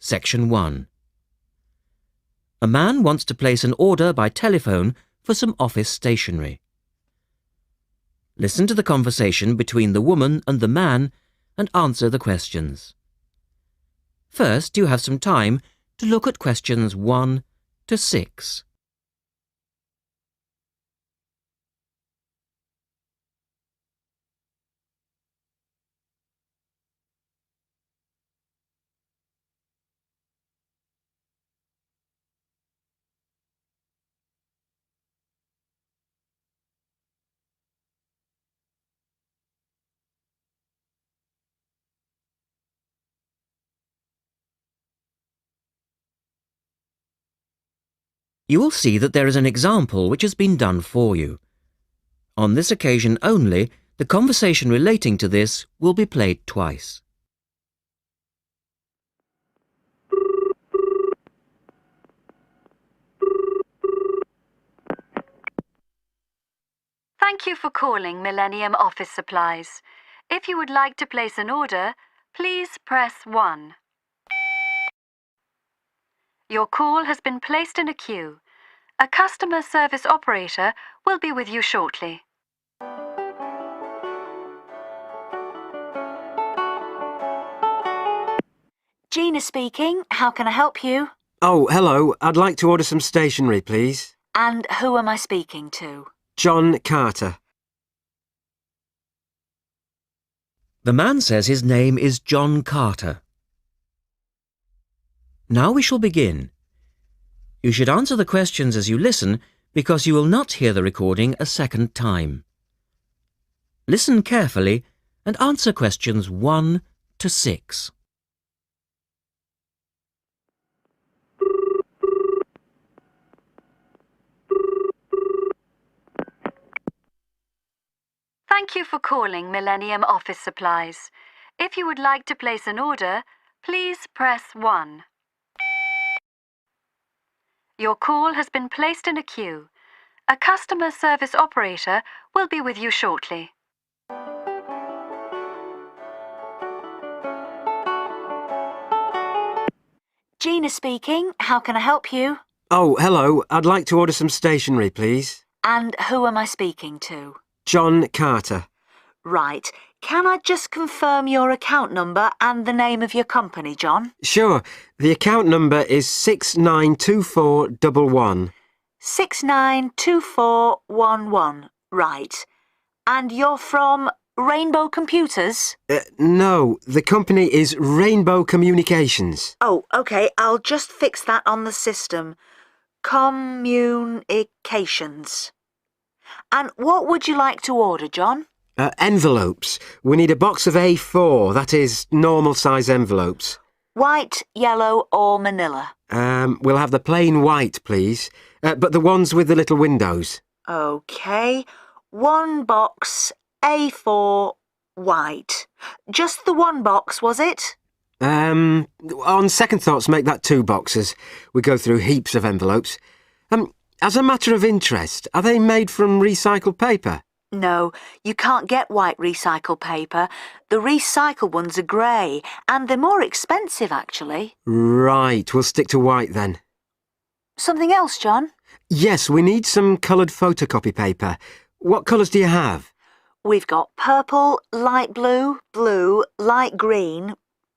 Section 1. A man wants to place an order by telephone for some office stationery. Listen to the conversation between the woman and the man and answer the questions. First, you have some time to look at questions 1 to 6. You will see that there is an example which has been done for you. On this occasion only, the conversation relating to this will be played twice. Thank you for calling Millennium Office Supplies. If you would like to place an order, please press 1. Your call has been placed in a queue. A customer service operator will be with you shortly. Gina speaking. How can I help you? Oh, hello. I'd like to order some stationery, please. And who am I speaking to? John Carter. The man says his name is John Carter. Now we shall begin. You should answer the questions as you listen because you will not hear the recording a second time. Listen carefully and answer questions 1 to 6. Thank you for calling Millennium Office Supplies. If you would like to place an order, please press 1. Your call has been placed in a queue. A customer service operator will be with you shortly. Gina speaking. How can I help you? Oh, hello. I'd like to order some stationery, please. And who am I speaking to? John Carter. Right. Can I just confirm your account number and the name of your company, John? Sure. The account number is 692411. 692411. Right. And you're from Rainbow Computers? No, the company is Rainbow Communications. Oh, OK. I'll just fix that on the system. Communications. And what would you like to order, John? Envelopes. We need a box of A4, that is, normal size envelopes. White, yellow or manila? We'll have the plain white, please. But the ones with the little windows. OK. 1 box, A4, white. Just the 1 box, was it? On second thoughts, make that 2 boxes. We go through heaps of envelopes. As a matter of interest, are they made from recycled paper? No, you can't get white recycled paper. The recycled ones are grey, and they're more expensive, actually. Right, we'll stick to white then. Something else, John? Yes, we need some coloured photocopy paper. What colours do you have? We've got purple, light blue, blue, light green,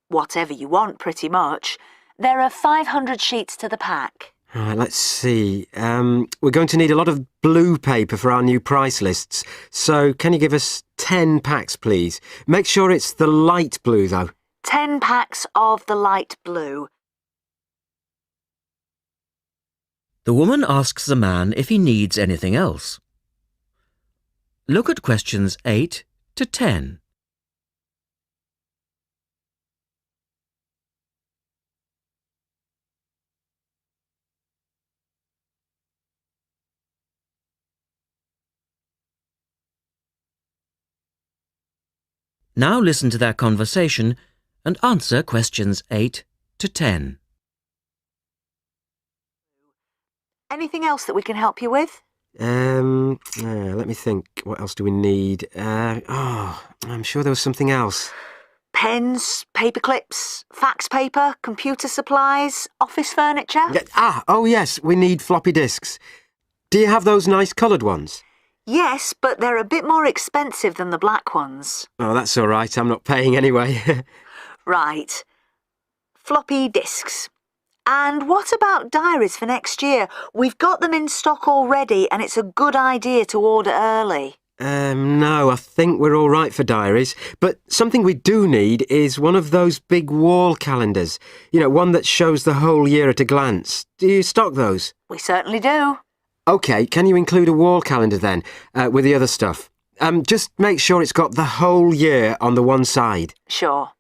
whatever you want, pretty much. There are 500 sheets to the pack. Right, let's see. We're going to need a lot of blue paper for our new price lists. So can you give us 10 packs, please? Make sure it's the light blue, though. 10 packs of the light blue. The woman asks the man if he needs anything else. Look at questions 8 to 10. Now listen to their conversation and answer questions 8 to 10. Anything else that we can help you with? Let me think. What else do we need? I'm sure there was something else. Pens, paper clips, fax paper, computer supplies, office furniture. Oh yes, we need floppy disks. Do you have those nice coloured ones? Yes, but they're a bit more expensive than the black ones. Oh, that's all right. I'm not paying anyway. Right. Floppy disks. And what about diaries for next year? We've got them in stock already and it's a good idea to order early. No, I think we're all right for diaries. But something we do need is one of those big wall calendars. You know, one that shows the whole year at a glance. Do you stock those? We certainly do. OK, can you include a wall calendar then, with the other stuff? Just make sure it's got the whole year on the one side. Sure.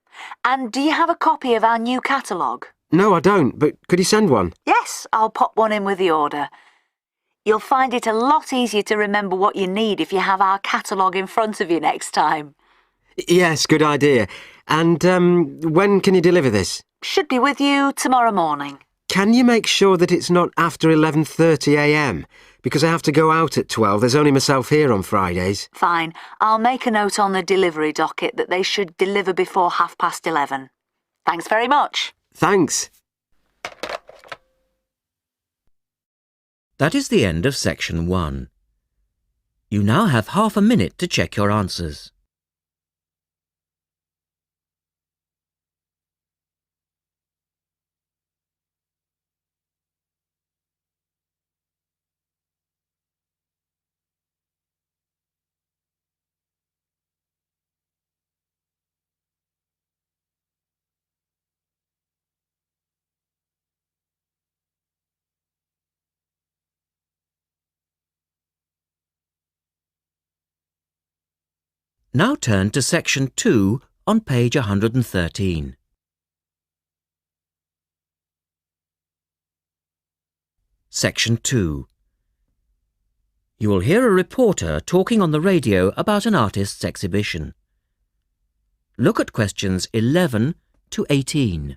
And do you have a copy of our new catalogue? No, I don't, but could you send one? Yes, I'll pop one in with the order. You'll find it a lot easier to remember what you need if you have our catalogue in front of you next time. Yes, good idea. And when can you deliver this? Should be with you tomorrow morning. Can you make sure that it's not after 11:30am? Because I have to go out at 12. There's only myself here on Fridays. Fine. I'll make a note on the delivery docket that they should deliver before 11:30. Thanks very much. Thanks. That is the end of section 1. You now have half a minute to check your answers. Now turn to section 2 on page 113. Section 2. You will hear a reporter talking on the radio about an artist's exhibition. Look at questions 11 to 18.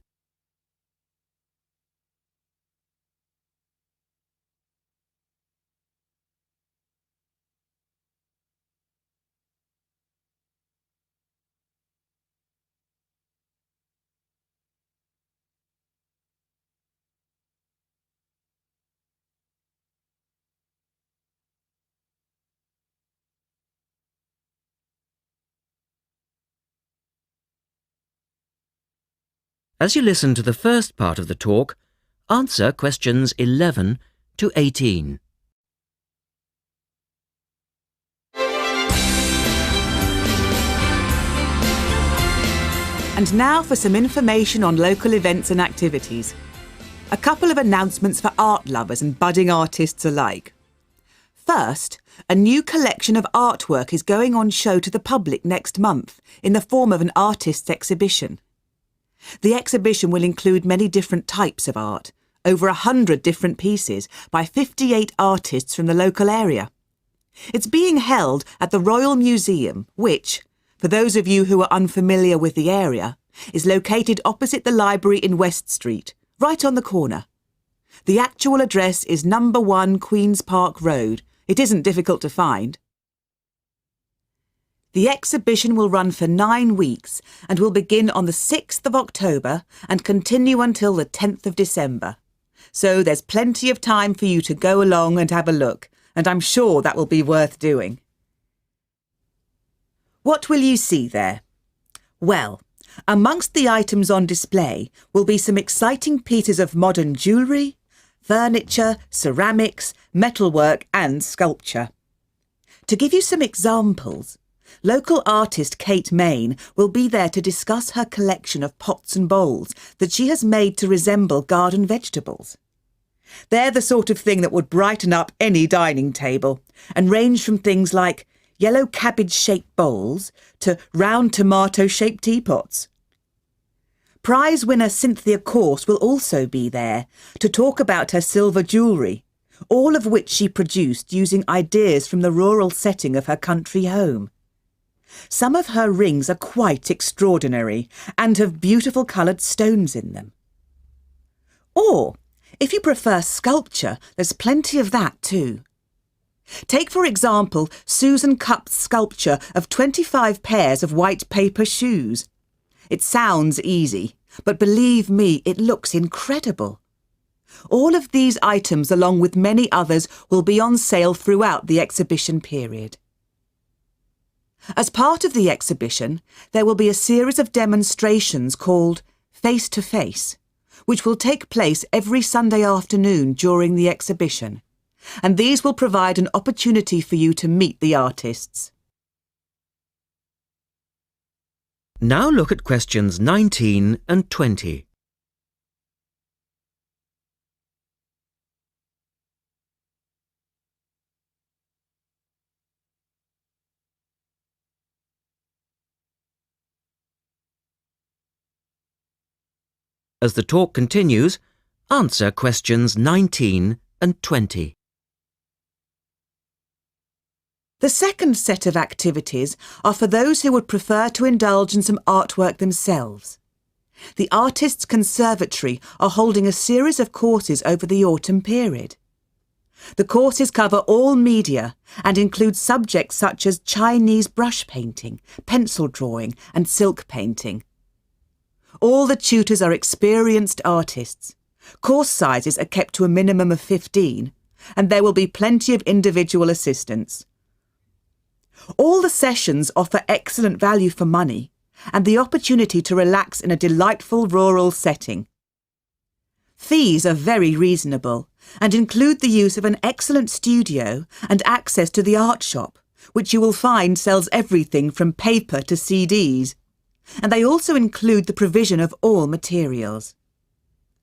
As you listen to the first part of the talk, answer questions 11 to 18. And now for some information on local events and activities. A couple of announcements for art lovers and budding artists alike. First, a new collection of artwork is going on show to the public next month in the form of an artist's exhibition. The exhibition will include many different types of art, over 100 different pieces by 58 artists from the local area. It's being held at the Royal Museum, which, for those of you who are unfamiliar with the area, is located opposite the library in West Street, right on the corner. The actual address is number 1 Queen's Park Road. It isn't difficult to find. The exhibition will run for 9 weeks and will begin on the 6th of October and continue until the 10th of December. So there's plenty of time for you to go along and have a look, and I'm sure that will be worth doing. What will you see there? Well, amongst the items on display will be some exciting pieces of modern jewellery, furniture, ceramics, metalwork and sculpture. To give you some examples, local artist Kate Main will be there to discuss her collection of pots and bowls that she has made to resemble garden vegetables. They're the sort of thing that would brighten up any dining table and range from things like yellow cabbage-shaped bowls to round tomato-shaped teapots. Prize winner Cynthia Corse will also be there to talk about her silver jewellery, all of which she produced using ideas from the rural setting of her country home. Some of her rings are quite extraordinary and have beautiful coloured stones in them. Or, if you prefer sculpture, there's plenty of that too. Take, for example, Susan Cupp's sculpture of 25 pairs of white paper shoes. It sounds easy, but believe me, it looks incredible. All of these items, along with many others, will be on sale throughout the exhibition period. As part of the exhibition, there will be a series of demonstrations called Face to Face, which will take place every Sunday afternoon during the exhibition, and these will provide an opportunity for you to meet the artists. Now look at questions 19 and 20. As the talk continues, answer questions 19 and 20. The second set of activities are for those who would prefer to indulge in some artwork themselves. The Artists' Conservatory are holding a series of courses over the autumn period. The courses cover all media and include subjects such as Chinese brush painting, pencil drawing and silk painting. All the tutors are experienced artists. Course sizes are kept to a minimum of 15, and there will be plenty of individual assistance. All the sessions offer excellent value for money and the opportunity to relax in a delightful rural setting. Fees are very reasonable and include the use of an excellent studio and access to the art shop, which you will find sells everything from paper to CDs. And they also include the provision of all materials.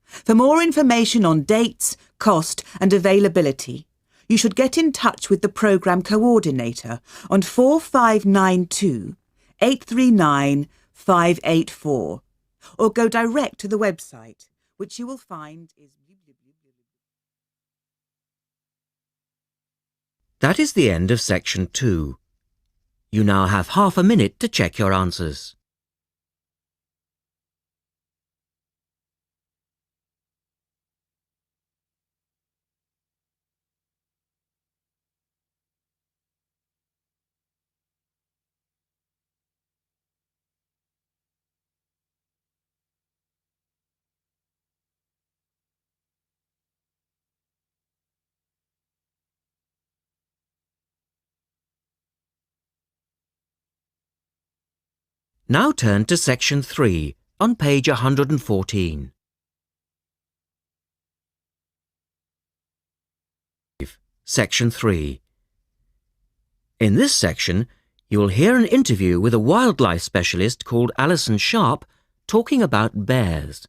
For more information on dates, cost and availability, you should get in touch with the programme coordinator on 4592 839 584 or go direct to the website, which you will find is... That is the end of section 2. You now have half a minute to check your answers. Now turn to section 3 on page 114. Section 3. In this section, you will hear an interview with a wildlife specialist called Alison Sharp talking about bears.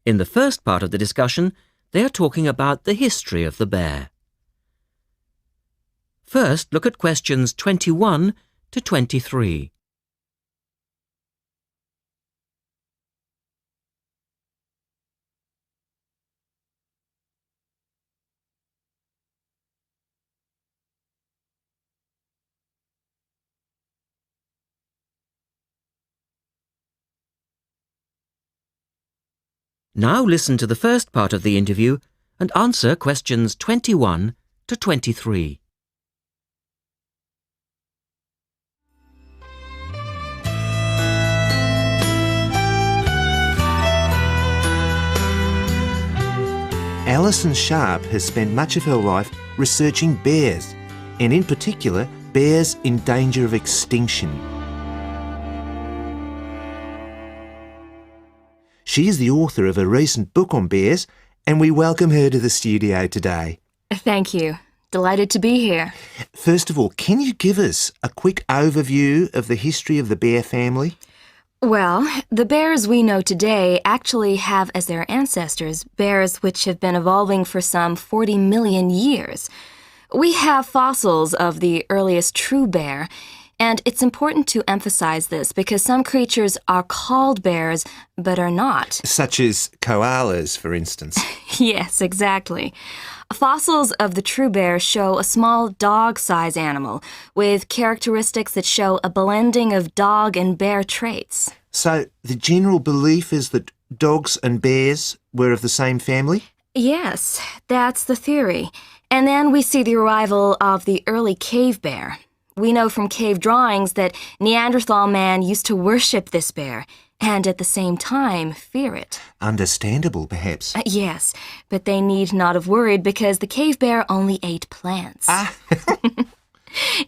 In the first part of the discussion, they are talking about the history of the bear. First, look at questions 21 to 23. Now listen to the first part of the interview and answer questions 21 to 23. Alison Sharp has spent much of her life researching bears, and in particular, bears in danger of extinction. She is the author of a recent book on bears, and we welcome her to the studio today. Thank you. Delighted to be here. First of all, can you give us a quick overview of the history of the bear family? Well, the bears we know today actually have as their ancestors bears which have been evolving for some 40 million years. We have fossils of the earliest true bear, and it's important to emphasize this because some creatures are called bears but are not. Such as koalas, for instance. Yes, exactly. Fossils of the true bear show a small dog-size animal with characteristics that show a blending of dog and bear traits. So the general belief is that dogs and bears were of the same family? Yes, that's the theory. And then we see the arrival of the early cave bear. We know from cave drawings that Neanderthal man used to worship this bear and at the same time fear it. Understandable, perhaps. Yes, but they need not have worried because the cave bear only ate plants.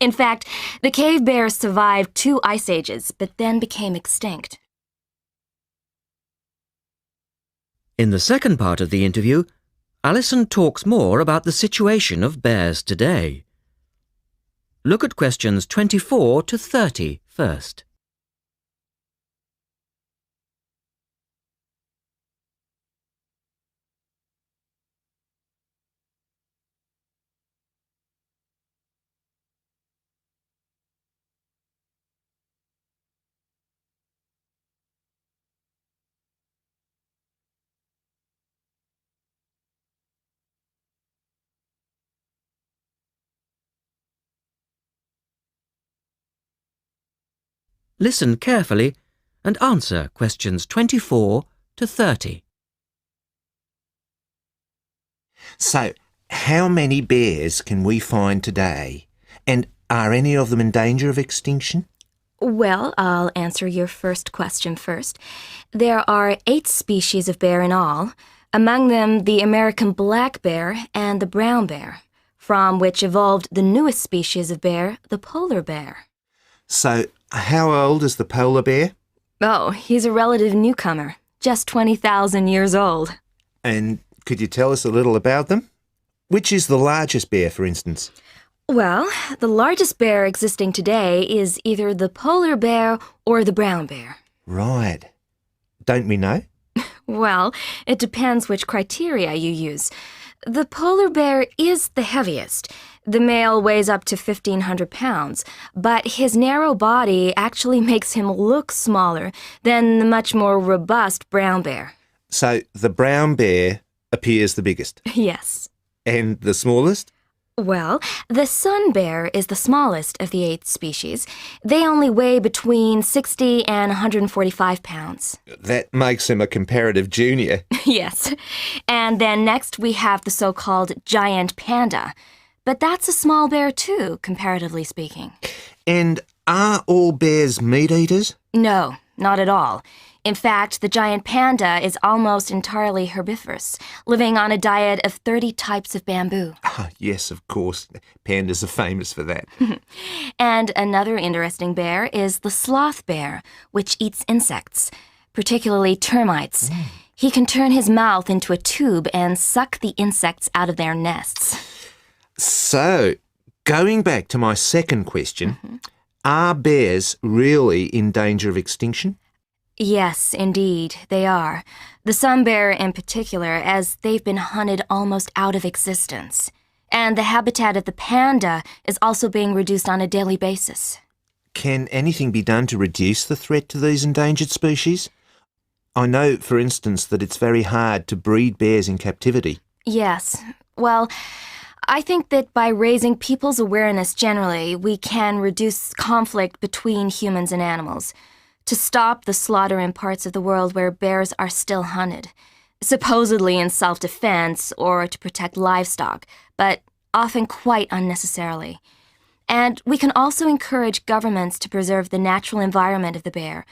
In fact, the cave bear survived 2 ice ages, but then became extinct. In the second part of the interview, Alison talks more about the situation of bears today. Look at questions 24 to 30 first. Listen carefully and answer questions 24 to 30. So, how many bears can we find today? And are any of them in danger of extinction? Well, I'll answer your first question first. There are 8 species of bear in all, among them the American black bear and the brown bear, from which evolved the newest species of bear, the polar bear. So, how old is the polar bear? Oh, he's a relative newcomer, just 20,000 years old. And could you tell us a little about them? Which is the largest bear, for instance? Well, the largest bear existing today is either the polar bear or the brown bear. Right. Don't we know? Well, it depends which criteria you use. The polar bear is the heaviest. The male weighs up to 1,500 pounds, but his narrow body actually makes him look smaller than the much more robust brown bear. So, the brown bear appears the biggest. Yes. And the smallest? Well, the sun bear is the smallest of the 8 species. They only weigh between 60 and 145 pounds. That makes him a comparative junior. Yes. And then next we have the so-called giant panda. But that's a small bear too, comparatively speaking. And are all bears meat eaters? No, not at all. In fact, the giant panda is almost entirely herbivorous, living on a diet of 30 types of bamboo. Ah, yes, of course. Pandas are famous for that. And another interesting bear is the sloth bear, which eats insects, particularly termites. He can turn his mouth into a tube and suck the insects out of their nests. So, going back to my second question, are bears really in danger of extinction? Yes, indeed, they are. The sun bear in particular, as they've been hunted almost out of existence. And the habitat of the panda is also being reduced on a daily basis. Can anything be done to reduce the threat to these endangered species? I know, for instance, that it's very hard to breed bears in captivity. Yes. Well, I think that by raising people's awareness generally, we can reduce conflict between humans and animals, to stop the slaughter in parts of the world where bears are still hunted, supposedly in self-defense or to protect livestock, but often quite unnecessarily. And we can also encourage governments to preserve the natural environment of the bear,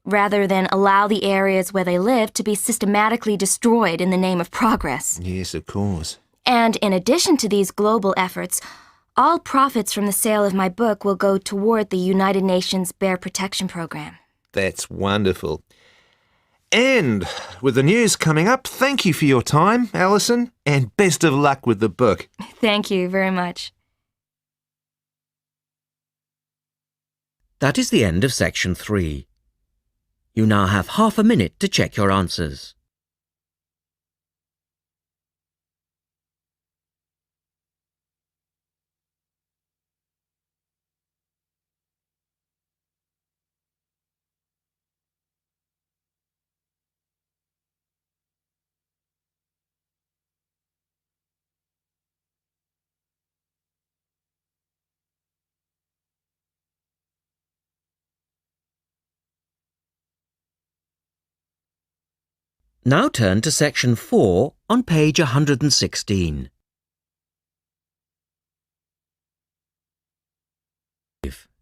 rather than allow the areas where they live to be systematically destroyed in the name of progress. Yes, of course. And in addition to these global efforts, all profits from the sale of my book will go toward the United Nations Bear Protection Program. That's wonderful. And with the news coming up, thank you for your time, Alison, and best of luck with the book. Thank you very much. That is the end of section 3. You now have half a minute to check your answers. Now turn to section 4 on page 116.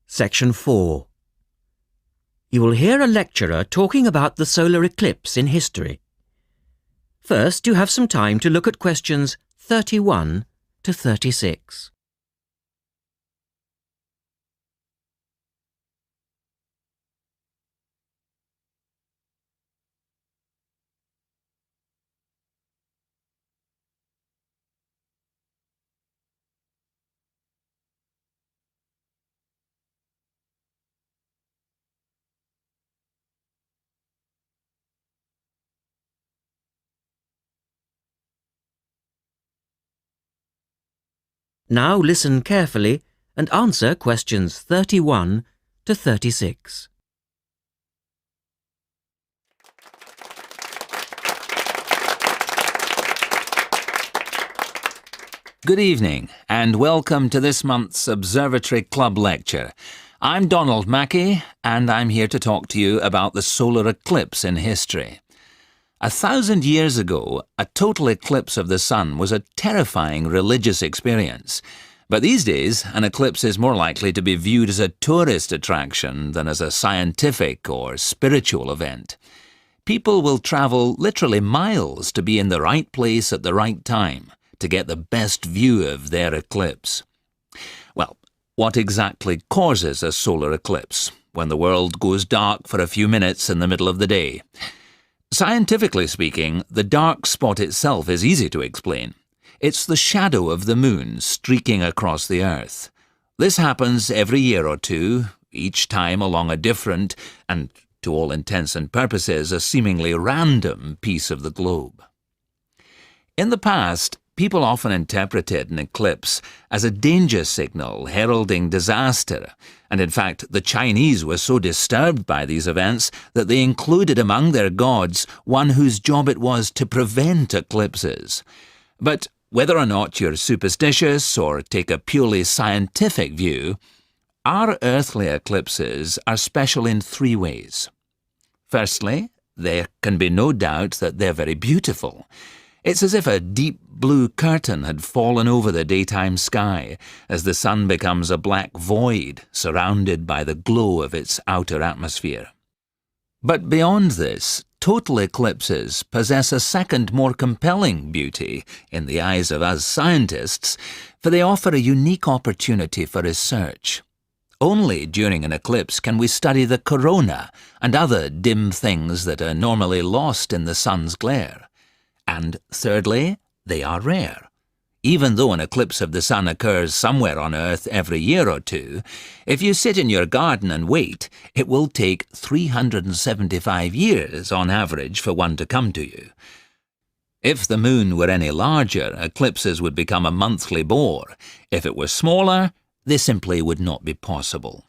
Section 4. You will hear a lecturer talking about the solar eclipse in history. First, you have some time to look at questions 31 to 36. Now listen carefully and answer questions 31 to 36. Good evening and welcome to this month's Observatory Club lecture. I'm Donald Mackey and I'm here to talk to you about the solar eclipse in history. 1,000 years ago, a total eclipse of the sun was a terrifying religious experience. But these days, an eclipse is more likely to be viewed as a tourist attraction than as a scientific or spiritual event. People will travel literally miles to be in the right place at the right time to get the best view of their eclipse. Well, what exactly causes a solar eclipse when the world goes dark for a few minutes in the middle of the day? Scientifically speaking, the dark spot itself is easy to explain. It's the shadow of the moon streaking across the Earth. This happens every year or two, each time along a different, and to all intents and purposes, a seemingly random piece of the globe. In the past, people often interpreted an eclipse as a danger signal heralding disaster, and in fact the Chinese were so disturbed by these events that they included among their gods one whose job it was to prevent eclipses. But whether or not you're superstitious or take a purely scientific view, our earthly eclipses are special in 3 ways. Firstly, there can be no doubt that they're very beautiful. It's as if a deep blue curtain had fallen over the daytime sky as the sun becomes a black void surrounded by the glow of its outer atmosphere. But beyond this, total eclipses possess a second, more compelling beauty in the eyes of us scientists, for they offer a unique opportunity for research. Only during an eclipse can we study the corona and other dim things that are normally lost in the sun's glare. And thirdly, they are rare. Even though an eclipse of the sun occurs somewhere on Earth every year or two, if you sit in your garden and wait, it will take 375 years on average for one to come to you. If the moon were any larger, eclipses would become a monthly bore. If it were smaller, they simply would not be possible.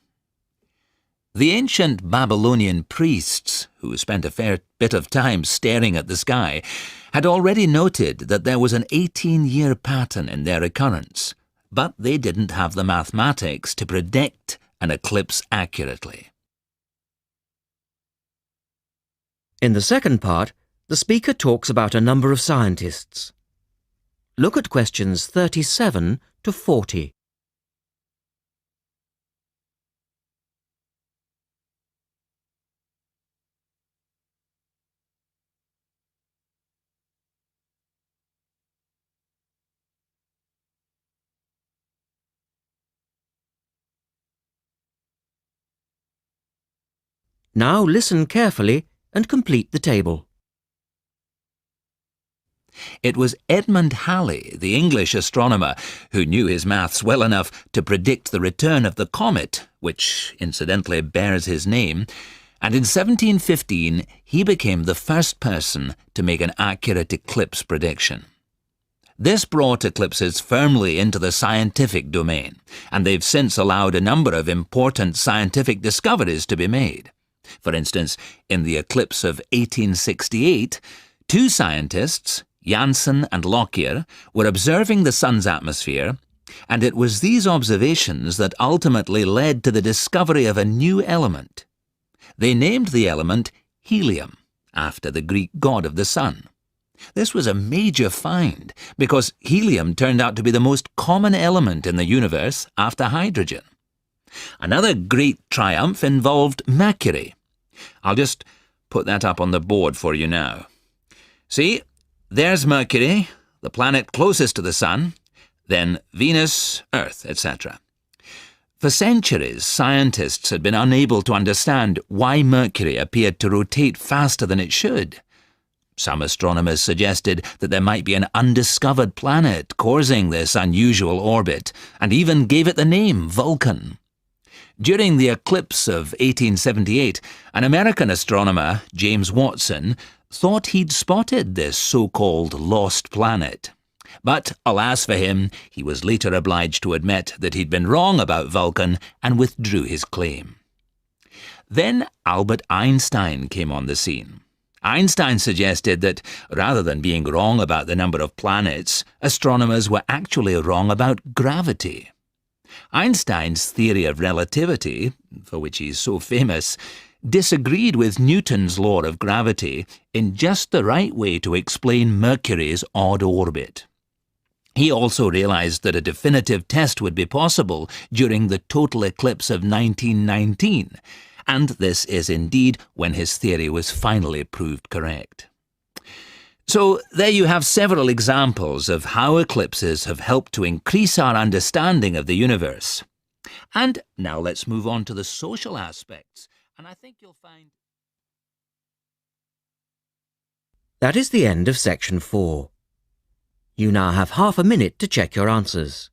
The ancient Babylonian priests, who spent a fair bit of time staring at the sky, had already noted that there was an 18-year pattern in their occurrence, but they didn't have the mathematics to predict an eclipse accurately. In the second part, the speaker talks about a number of scientists. Look at questions 37 to 40. Now listen carefully and complete the table. It was Edmund Halley, the English astronomer, who knew his maths well enough to predict the return of the comet, which incidentally bears his name, and in 1715 he became the first person to make an accurate eclipse prediction. This brought eclipses firmly into the scientific domain, and they've since allowed a number of important scientific discoveries to be made. For instance, in the eclipse of 1868, 2 scientists, Janssen and Lockyer, were observing the sun's atmosphere, and it was these observations that ultimately led to the discovery of a new element. They named the element helium, after the Greek god of the sun. This was a major find, because helium turned out to be the most common element in the universe after hydrogen. Another great triumph involved Mercury. I'll just put that up on the board for you now. See, there's Mercury, the planet closest to the Sun, then Venus, Earth, etc. For centuries, scientists had been unable to understand why Mercury appeared to rotate faster than it should. Some astronomers suggested that there might be an undiscovered planet causing this unusual orbit, and even gave it the name Vulcan. During the eclipse of 1878, an American astronomer, James Watson, thought he'd spotted this so-called lost planet. But, alas for him, he was later obliged to admit that he'd been wrong about Vulcan and withdrew his claim. Then Albert Einstein came on the scene. Einstein suggested that, rather than being wrong about the number of planets, astronomers were actually wrong about gravity. Einstein's theory of relativity, for which he's so famous, disagreed with Newton's law of gravity in just the right way to explain Mercury's odd orbit. He also realised that a definitive test would be possible during the total eclipse of 1919, and this is indeed when his theory was finally proved correct. So there you have several examples of how eclipses have helped to increase our understanding of the universe. And now let's move on to the social aspects, and I think you'll find... That is the end of section 4. You now have half a minute to check your answers.